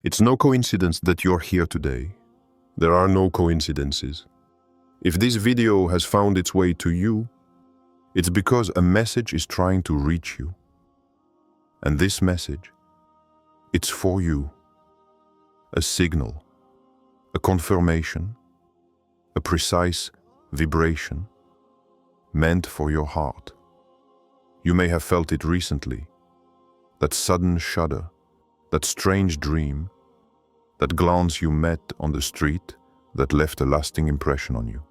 It's no coincidence that you're here today. There are no coincidences. If this video has found its way to you, it's because a message is trying to reach you. And this message, it's for you. A signal, a confirmation, a precise vibration meant for your heart. You may have felt it recently, that sudden shudder, that strange dream, that glance you met on the street that left a lasting impression on you.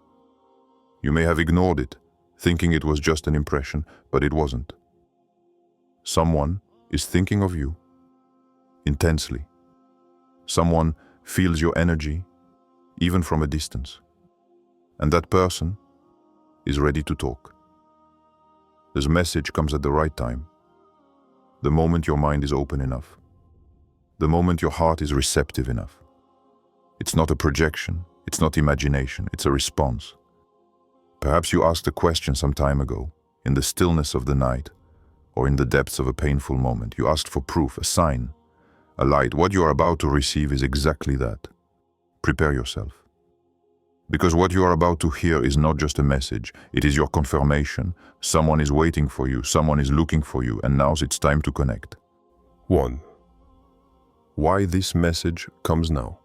You may have ignored it, thinking it was just an impression, but it wasn't. Someone is thinking of you intensely. Someone feels your energy, even from a distance. And that person is ready to talk. This message comes at the right time, the moment your mind is open enough, the moment your heart is receptive enough. It's not a projection, it's not imagination, it's a response. Perhaps you asked a question some time ago, in the stillness of the night, or in the depths of a painful moment. You asked for proof, a sign, a light. What you are about to receive is exactly that. Prepare yourself. Because what you are about to hear is not just a message, it is your confirmation. Someone is waiting for you, someone is looking for you, and now it's time to connect. 1. Why this message comes now?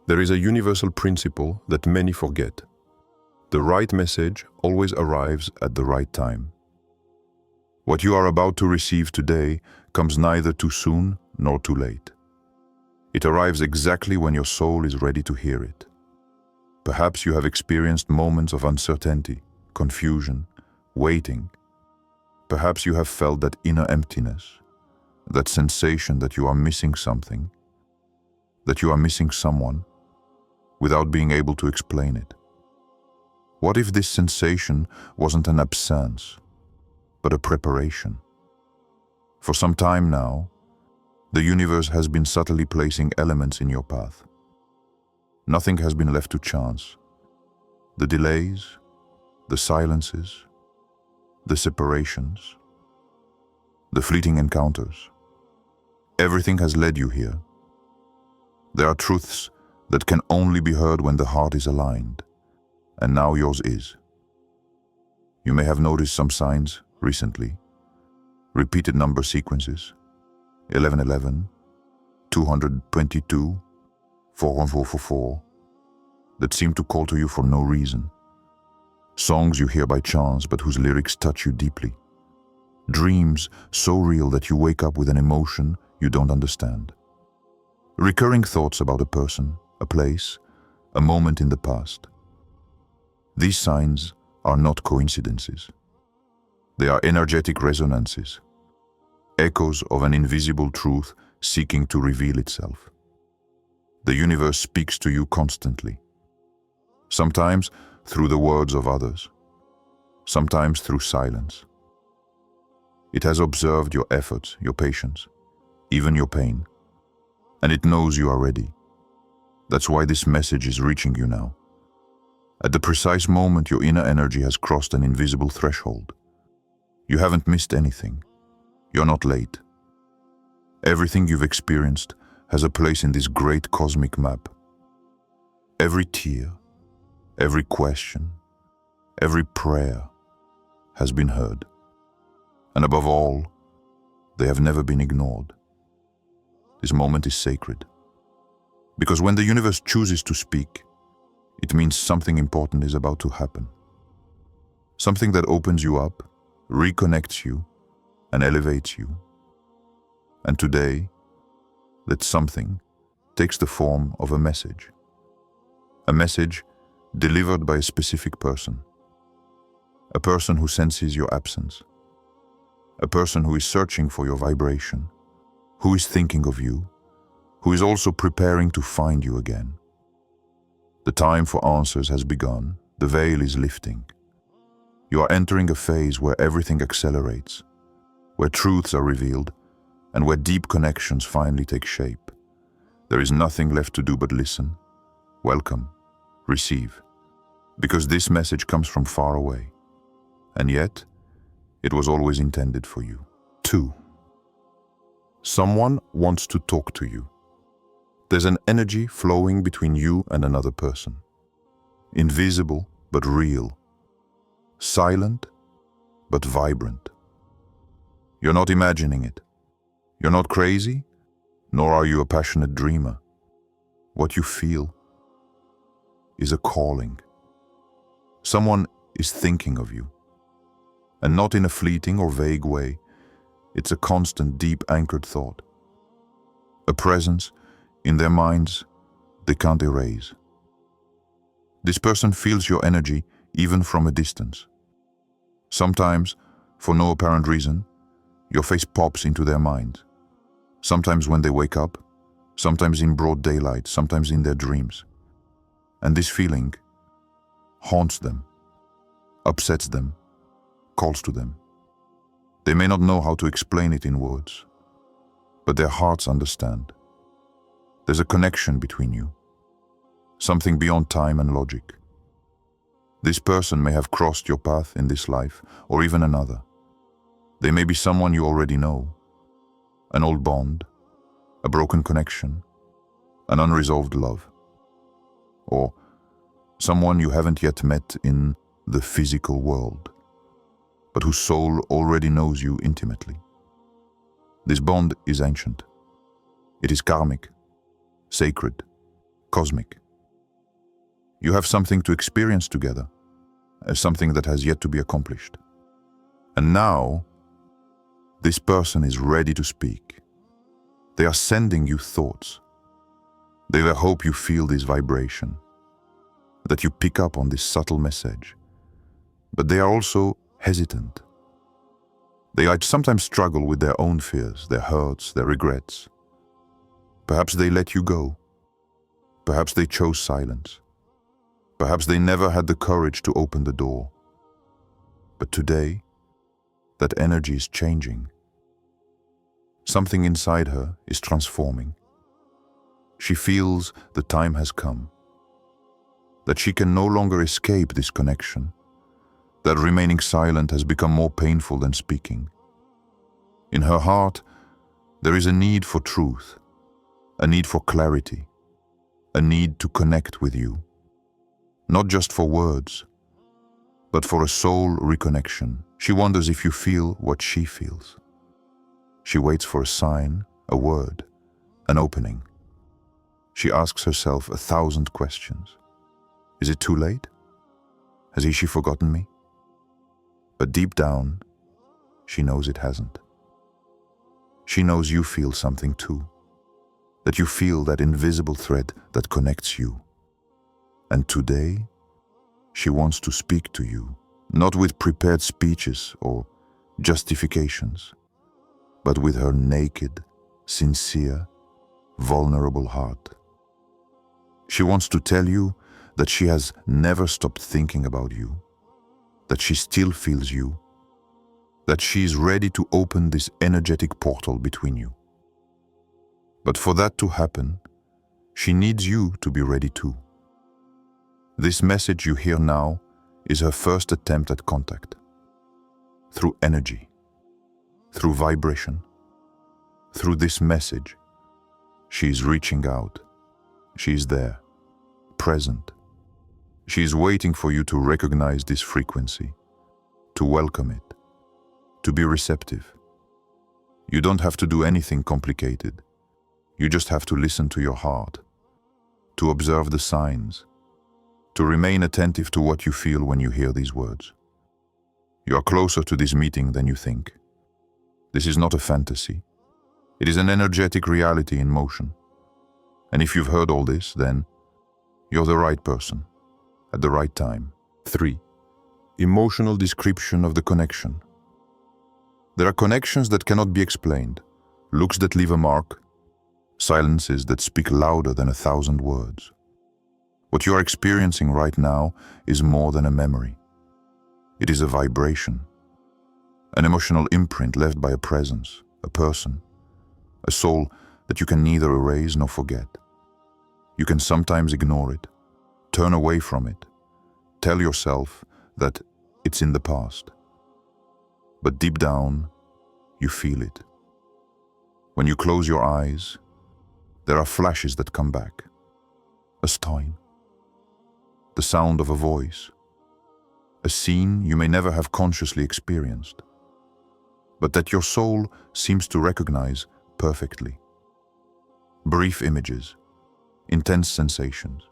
There is a universal principle that many forget. The right message always arrives at the right time. What you are about to receive today comes neither too soon nor too late. It arrives exactly when your soul is ready to hear it. Perhaps you have experienced moments of uncertainty, confusion, waiting. Perhaps you have felt that inner emptiness, that sensation that you are missing something, that you are missing someone, without being able to explain it. What if this sensation wasn't an absence, but a preparation? For some time now, the universe has been subtly placing elements in your path. Nothing has been left to chance. The delays, the silences, the separations, the fleeting encounters. Everything has led you here. There are truths that can only be heard when the heart is aligned, and now yours is. You may have noticed some signs recently. Repeated number sequences, 1111, 222, 41444, that seem to call to you for no reason. Songs you hear by chance but whose lyrics touch you deeply. Dreams so real that you wake up with an emotion you don't understand. Recurring thoughts about a person, a place, a moment in the past. These signs are not coincidences. They are energetic resonances, echoes of an invisible truth seeking to reveal itself. The universe speaks to you constantly, sometimes through the words of others, sometimes through silence. It has observed your efforts, your patience, even your pain, and it knows you are ready. That's why this message is reaching you now. At the precise moment your inner energy has crossed an invisible threshold. You haven't missed anything. You're not late. Everything you've experienced has a place in this great cosmic map. Every tear, every question, every prayer has been heard. And above all, they have never been ignored. This moment is sacred. Because when the universe chooses to speak, it means something important is about to happen. Something that opens you up, reconnects you, and elevates you. And today, that something takes the form of a message. A message delivered by a specific person. A person who senses your absence. A person who is searching for your vibration, who is thinking of you, who is also preparing to find you again. The time for answers has begun. The veil is lifting. You are entering a phase where everything accelerates, where truths are revealed, and where deep connections finally take shape. There is nothing left to do but listen, welcome, receive, because this message comes from far away, and yet it was always intended for you. 2. Someone wants to talk to you. There's an energy flowing between you and another person. Invisible but real. Silent but vibrant. You're not imagining it. You're not crazy, nor are you a passionate dreamer. What you feel is a calling. Someone is thinking of you. And not in a fleeting or vague way. It's a constant, deep anchored thought. A presence in their minds they can't erase. This person feels your energy even from a distance. Sometimes, for no apparent reason, your face pops into their minds. Sometimes when they wake up, sometimes in broad daylight, sometimes in their dreams. And this feeling haunts them, upsets them, calls to them. They may not know how to explain it in words, but their hearts understand. There's a connection between you, something beyond time and logic. This person may have crossed your path in this life, or even another. They may be someone you already know, an old bond, a broken connection, an unresolved love, or someone you haven't yet met in the physical world, but whose soul already knows you intimately. This bond is ancient. It is karmic, sacred, cosmic. You have something to experience together, as something that has yet to be accomplished. And now, this person is ready to speak. They are sending you thoughts. They hope you feel this vibration, that you pick up on this subtle message. But they are also hesitant. They sometimes struggle with their own fears, their hurts, their regrets. Perhaps they let you go. Perhaps they chose silence. Perhaps they never had the courage to open the door. But today, that energy is changing. Something inside her is transforming. She feels the time has come, that she can no longer escape this connection, that remaining silent has become more painful than speaking. In her heart, there is a need for truth, a need for clarity, a need to connect with you. Not just for words, but for a soul reconnection. She wonders if you feel what she feels. She waits for a sign, a word, an opening. She asks herself 1,000 questions. Is it too late? Has she forgotten me? But deep down, she knows it hasn't. She knows you feel something too, that you feel that invisible thread that connects you. And today, she wants to speak to you, not with prepared speeches or justifications, but with her naked, sincere, vulnerable heart. She wants to tell you that she has never stopped thinking about you, that she still feels you, that she is ready to open this energetic portal between you. But for that to happen, she needs you to be ready too. This message you hear now is her first attempt at contact. Through energy, through vibration, through this message, she is reaching out. She is there, present. She is waiting for you to recognize this frequency, to welcome it, to be receptive. You don't have to do anything complicated. You just have to listen to your heart, to observe the signs, to remain attentive to what you feel when you hear these words. You are closer to this meeting than you think. This is not a fantasy. It is an energetic reality in motion. And if you've heard all this, then you're the right person, at the right time. 3. Emotional description of the connection. There are connections that cannot be explained, looks that leave a mark, silences that speak louder than 1,000 words. What you are experiencing right now is more than a memory. It is a vibration, an emotional imprint left by a presence, a person, a soul that you can neither erase nor forget. You can sometimes ignore it, turn away from it, tell yourself that it's in the past. But deep down, you feel it. When you close your eyes, There are flashes that come back. A stein, the sound of a voice, a scene you may never have consciously experienced, but that your soul seems to recognize perfectly. Brief images, intense sensations,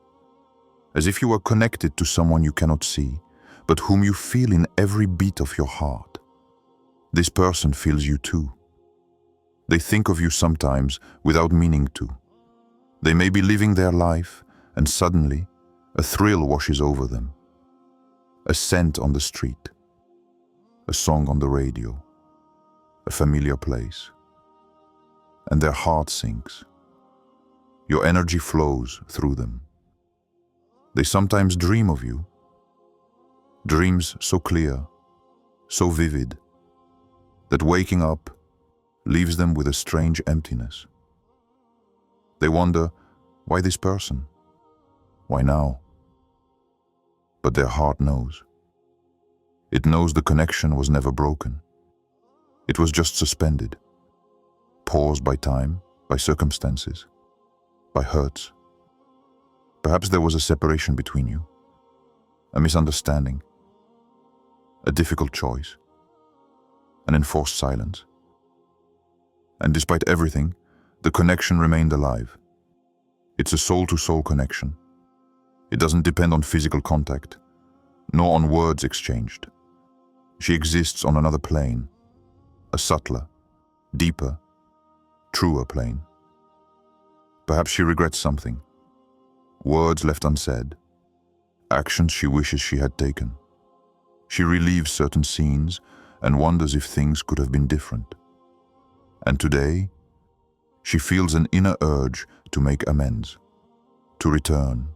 as if you were connected to someone you cannot see, but whom you feel in every beat of your heart. This person feels you too. They think of you sometimes without meaning to. They may be living their life, and suddenly a thrill washes over them. A scent on the street, a song on the radio, a familiar place, and their heart sinks. Your energy flows through them. They sometimes dream of you, dreams so clear, so vivid, that waking up leaves them with a strange emptiness. They wonder, why this person? Why now? But their heart knows. It knows the connection was never broken. It was just suspended, paused by time, by circumstances, by hurts. Perhaps there was a separation between you, a misunderstanding, a difficult choice, an enforced silence. And despite everything, the connection remained alive. It's a soul-to-soul connection. It doesn't depend on physical contact, nor on words exchanged. She exists on another plane, a subtler, deeper, truer plane. Perhaps she regrets something, words left unsaid, actions she wishes she had taken. She relieves certain scenes and wonders if things could have been different. And today, she feels an inner urge to make amends, to return,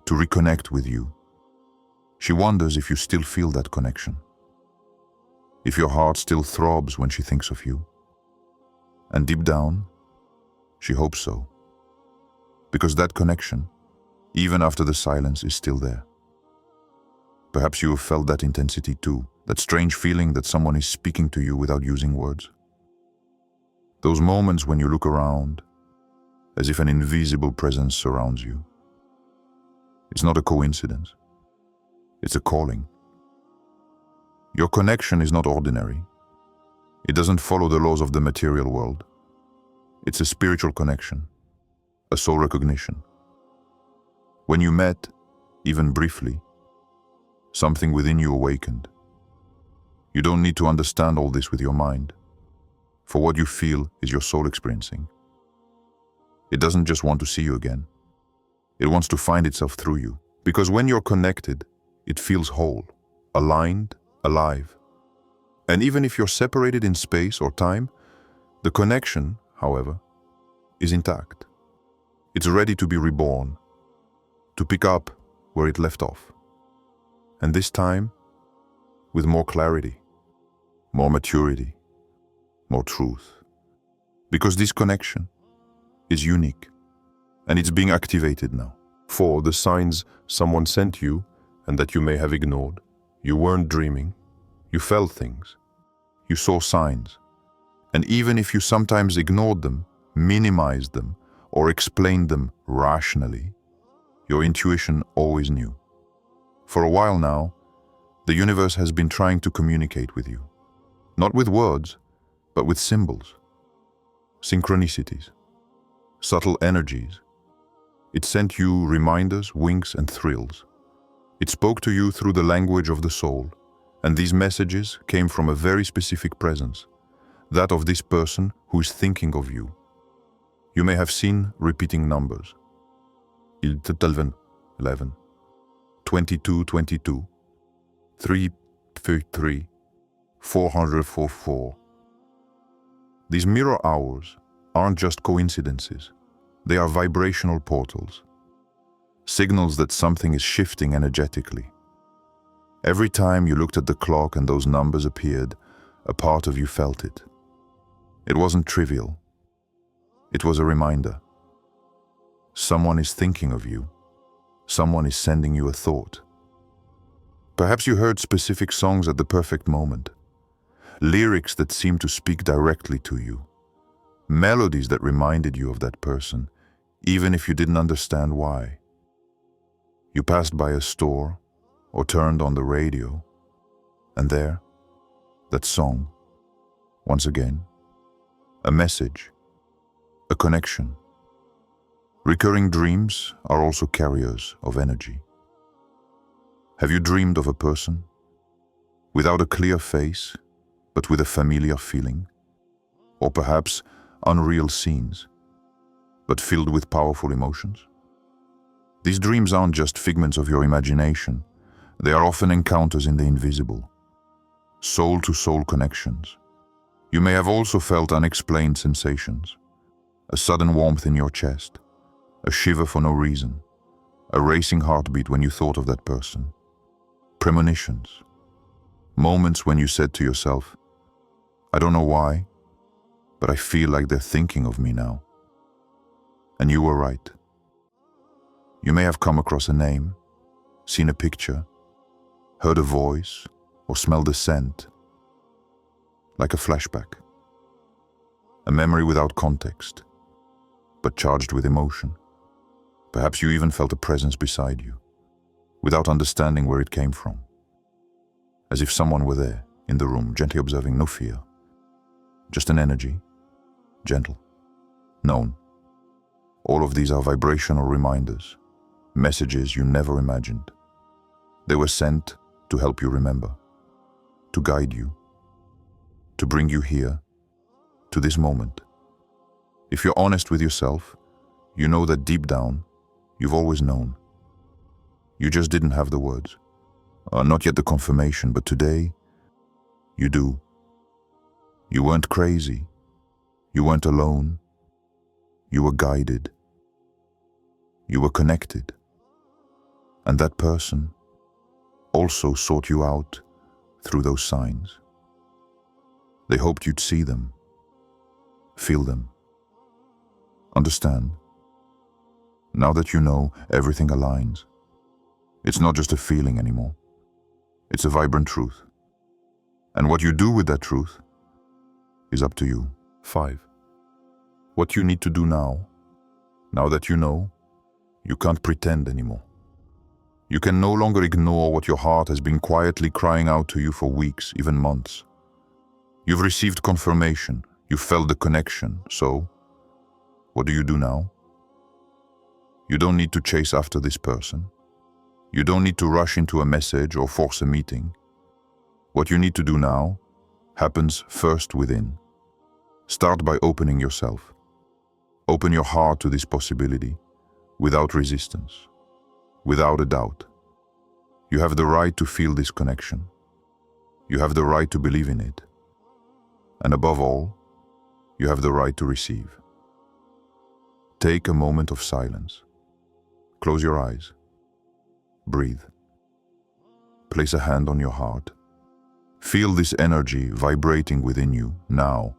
to reconnect with you. She wonders if you still feel that connection, if your heart still throbs when she thinks of you. And deep down, she hopes so, because that connection, even after the silence, is still there. Perhaps you have felt that intensity too, that strange feeling that someone is speaking to you without using words. Those moments when you look around, as if an invisible presence surrounds you. It's not a coincidence. It's a calling. Your connection is not ordinary. It doesn't follow the laws of the material world. It's a spiritual connection, a soul recognition. When you met, even briefly, something within you awakened. You don't need to understand all this with your mind, for what you feel is your soul experiencing. It doesn't just want to see you again. It wants to find itself through you. Because when you're connected, it feels whole, aligned, alive. And even if you're separated in space or time, the connection, however, is intact. It's ready to be reborn, to pick up where it left off. And this time, with more clarity, more maturity, more truth. Because this connection is unique, and it's being activated now. For the signs someone sent you and that you may have ignored, you weren't dreaming, you felt things, you saw signs. And even if you sometimes ignored them, minimized them, or explained them rationally, your intuition always knew. For a while now, the universe has been trying to communicate with you. Not with words, but with symbols, synchronicities, subtle energies. It sent you reminders, winks, and thrills. It spoke to you through the language of the soul, and these messages came from a very specific presence, that of this person who is thinking of you. You may have seen repeating numbers. 11, 22, 22, 333, 444. These mirror hours aren't just coincidences. They are vibrational portals, signals that something is shifting energetically. Every time you looked at the clock and those numbers appeared, a part of you felt it. It wasn't trivial. It was a reminder. Someone is thinking of you. Someone is sending you a thought. Perhaps you heard specific songs at the perfect moment, lyrics that seem to speak directly to you. melodies that reminded you of that person, even if you didn't understand why. You passed by a store or turned on the radio, and there, that song, once again, a message, a connection. Recurring dreams are also carriers of energy. Have you dreamed of a person without a clear face, but with a familiar feeling? Or perhaps unreal scenes, but filled with powerful emotions? These dreams aren't just figments of your imagination. They are often encounters in the invisible, soul-to-soul connections. You may have also felt unexplained sensations, a sudden warmth in your chest, a shiver for no reason, a racing heartbeat when you thought of that person. Premonitions, moments when you said to yourself, I don't know why, but I feel like they're thinking of me now. And you were right. You may have come across a name, seen a picture, heard a voice, or smelled a scent, like a flashback. A memory without context, but charged with emotion. Perhaps you even felt a presence beside you, without understanding where it came from. As if someone were there, in the room, gently observing, no fear. Just an energy, gentle, known. All of these are vibrational reminders, messages you never imagined. They were sent to help you remember, to guide you, to bring you here, to this moment. If you're honest with yourself, you know that deep down, you've always known. You just didn't have the words, not yet the confirmation, but today, you do. You weren't crazy. You weren't alone. You were guided. You were connected. And that person also sought you out through those signs. They hoped you'd see them, feel them, understand. Now that you know, everything aligns. It's not just a feeling anymore. It's a vibrant truth. And what you do with that truth is up to you. 5. What you need to do now that you know, you can't pretend anymore. You can no longer ignore what your heart has been quietly crying out to you for weeks, even months. You've received confirmation, you felt the connection, so what do you do now? You don't need to chase after this person. You don't need to rush into a message or force a meeting. What you need to do now happens first within. Start by opening yourself. Open your heart to this possibility without resistance, without a doubt. You have the right to feel this connection. You have the right to believe in it. And above all, you have the right to receive. Take a moment of silence. Close your eyes. Breathe. Place a hand on your heart. Feel this energy vibrating within you now.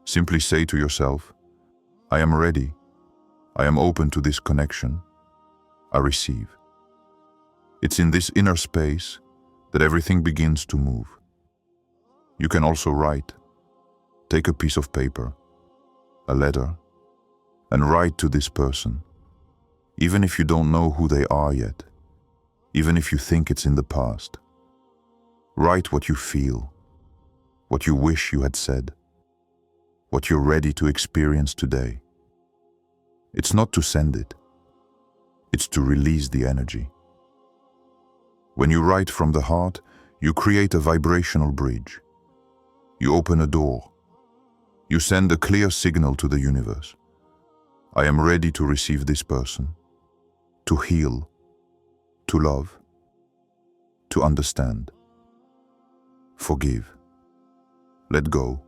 Simply say to yourself, I am ready. I am open to this connection. I receive. It's in this inner space that everything begins to move. You can also write. Take a piece of paper, a letter, and write to this person, even if you don't know who they are yet, even if you think it's in the past. Write what you feel, what you wish you had said, what you're ready to experience today. It's not to send it, it's to release the energy. When you write from the heart, you create a vibrational bridge. You open a door. You send a clear signal to the universe. I am ready to receive this person, to heal, to love, to understand. Forgive. Let go.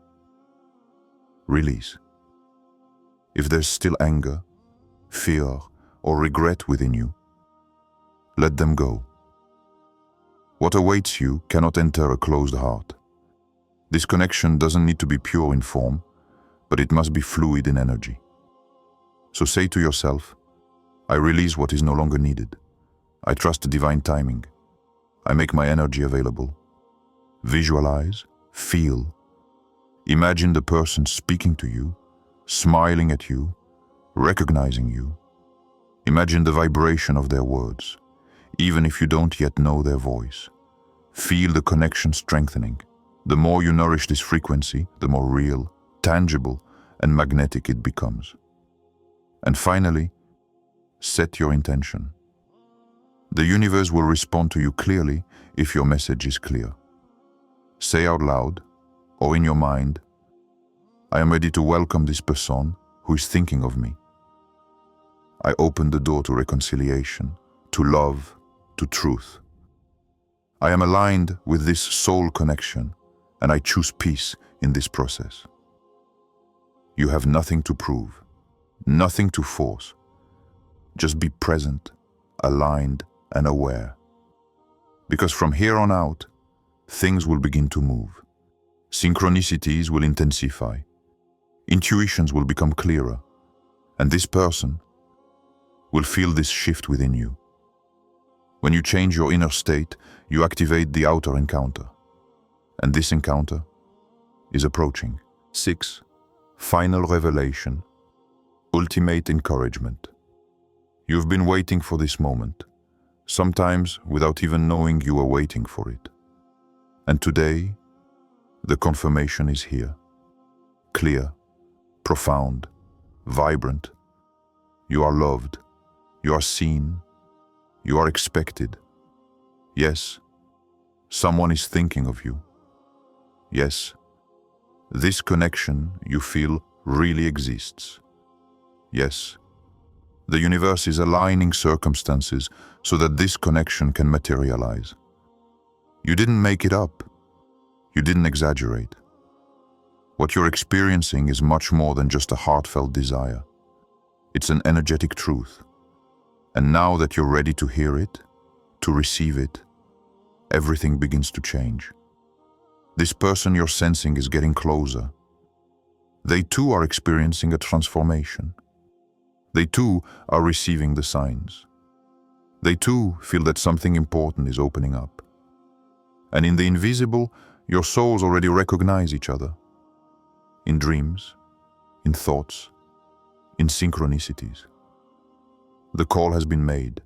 Release. If there's still anger, fear, or regret within you, let them go. What awaits you cannot enter a closed heart. This connection doesn't need to be pure in form, but it must be fluid in energy. So say to yourself, I release what is no longer needed. I trust divine timing. I make my energy available. Visualize, feel. Imagine the person speaking to you, smiling at you, recognizing you. Imagine the vibration of their words, even if you don't yet know their voice. Feel the connection strengthening. The more you nourish this frequency, the more real, tangible, and magnetic it becomes. And finally, set your intention. The universe will respond to you clearly if your message is clear. Say out loud, or in your mind, I am ready to welcome this person who is thinking of me. I open the door to reconciliation, to love, to truth. I am aligned with this soul connection, and I choose peace in this process. You have nothing to prove, nothing to force. Just be present, aligned, and aware. Because from here on out, things will begin to move. Synchronicities will intensify. Intuitions will become clearer. And this person will feel this shift within you. When you change your inner state, you activate the outer encounter. And this encounter is approaching. 6. Final revelation. Ultimate encouragement. You've been waiting for this moment, sometimes without even knowing you were waiting for it. And today, the confirmation is here. Clear, profound, vibrant. You are loved. You are seen. You are expected. Yes, someone is thinking of you. Yes, this connection you feel really exists. Yes, the universe is aligning circumstances so that this connection can materialize. You didn't make it up. You didn't exaggerate. What you're experiencing is much more than just a heartfelt desire. It's an energetic truth. And now that you're ready to hear it, to receive it, everything begins to change. This person you're sensing is getting closer. They too are experiencing a transformation. They too are receiving the signs. They too feel that something important is opening up. And in the invisible, your souls already recognize each other. In dreams, in thoughts, in synchronicities. The call has been made,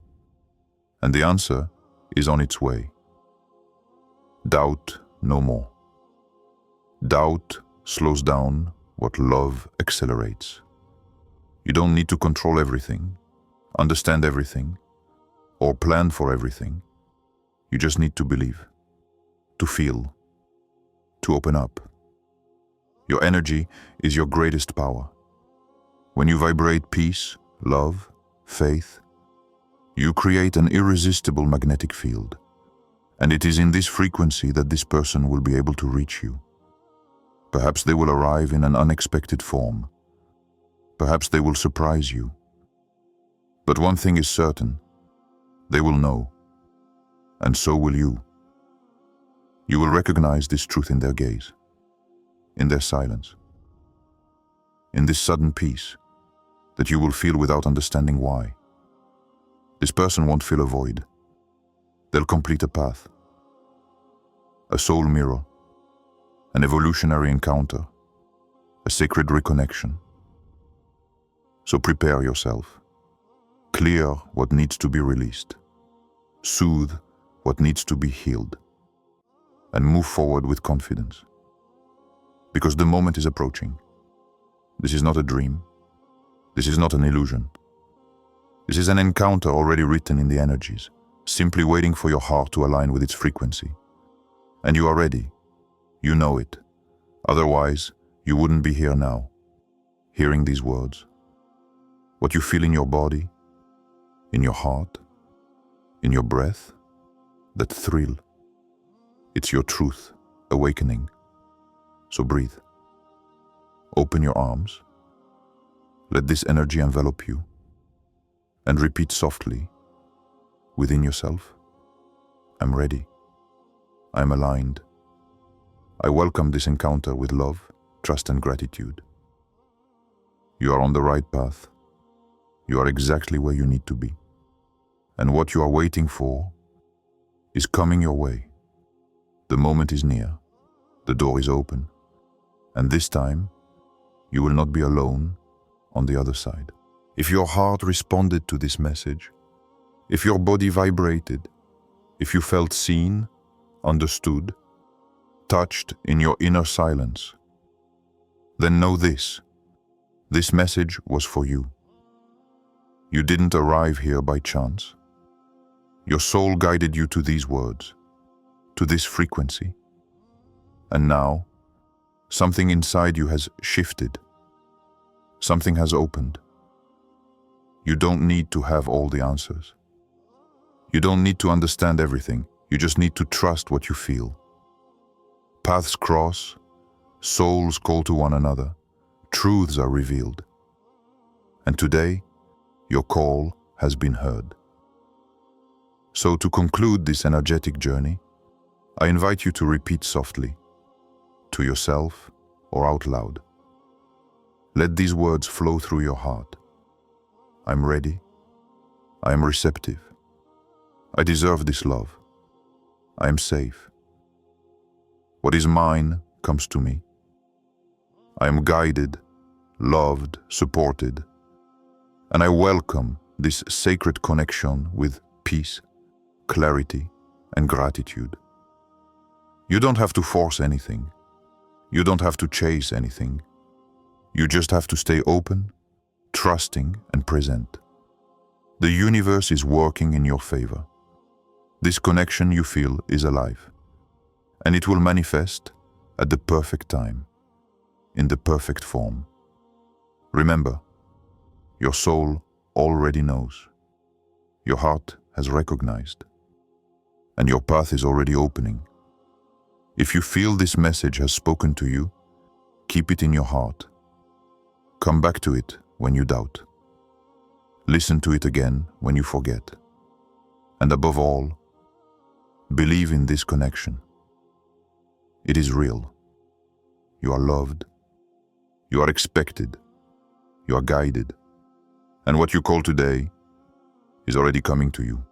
and the answer is on its way. Doubt no more. Doubt slows down what love accelerates. You don't need to control everything, understand everything, or plan for everything. You just need to believe, to feel, to open up. Your energy is your greatest power. When you vibrate peace, love, faith, you create an irresistible magnetic field. And it is in this frequency that this person will be able to reach you. Perhaps they will arrive in an unexpected form. Perhaps they will surprise you. But one thing is certain, they will know. And so will you. You will recognize this truth in their gaze, in their silence, in this sudden peace that you will feel without understanding why. This person won't fill a void. They'll complete a path, a soul mirror, an evolutionary encounter, a sacred reconnection. So prepare yourself. Clear what needs to be released. Soothe what needs to be healed. And move forward with confidence. Because the moment is approaching. This is not a dream. This is not an illusion. This is an encounter already written in the energies, simply waiting for your heart to align with its frequency. And you are ready. You know it. Otherwise, you wouldn't be here now, hearing these words. What you feel in your body, in your heart, in your breath, that thrill. It's your truth awakening. So breathe. Open your arms. Let this energy envelop you. And repeat softly, within yourself, I'm ready. I'm aligned. I welcome this encounter with love, trust, and gratitude. You are on the right path. You are exactly where you need to be. And what you are waiting for is coming your way. The moment is near. The door is open. And this time, You will not be alone on the other side. If your heart responded to this message, if your body vibrated, if you felt seen, understood, touched in your inner silence, then know this message was for you. You didn't arrive here by chance. Your soul guided you to these words, to this frequency. And now, something inside you has shifted. Something has opened. You don't need to have all the answers. You don't need to understand everything. You just need to trust what you feel. Paths cross, souls call to one another, truths are revealed. And today, your call has been heard. So to conclude this energetic journey, I invite you to repeat softly, to yourself or out loud. Let these words flow through your heart. I'm ready. I am receptive. I deserve this love. I am safe. What is mine comes to me. I am guided, loved, supported, and I welcome this sacred connection with peace, clarity, and gratitude. You don't have to force anything. You don't have to chase anything. You just have to stay open, trusting, and present. The universe is working in your favor. This connection you feel is alive, and it will manifest at the perfect time, in the perfect form. Remember, your soul already knows. Your heart has recognized, and your path is already opening. If you feel this message has spoken to you, keep it in your heart. Come back to it when you doubt. Listen to it again when you forget. And above all, believe in this connection. It is real. You are loved. You are expected. You are guided. And what you call today is already coming to you.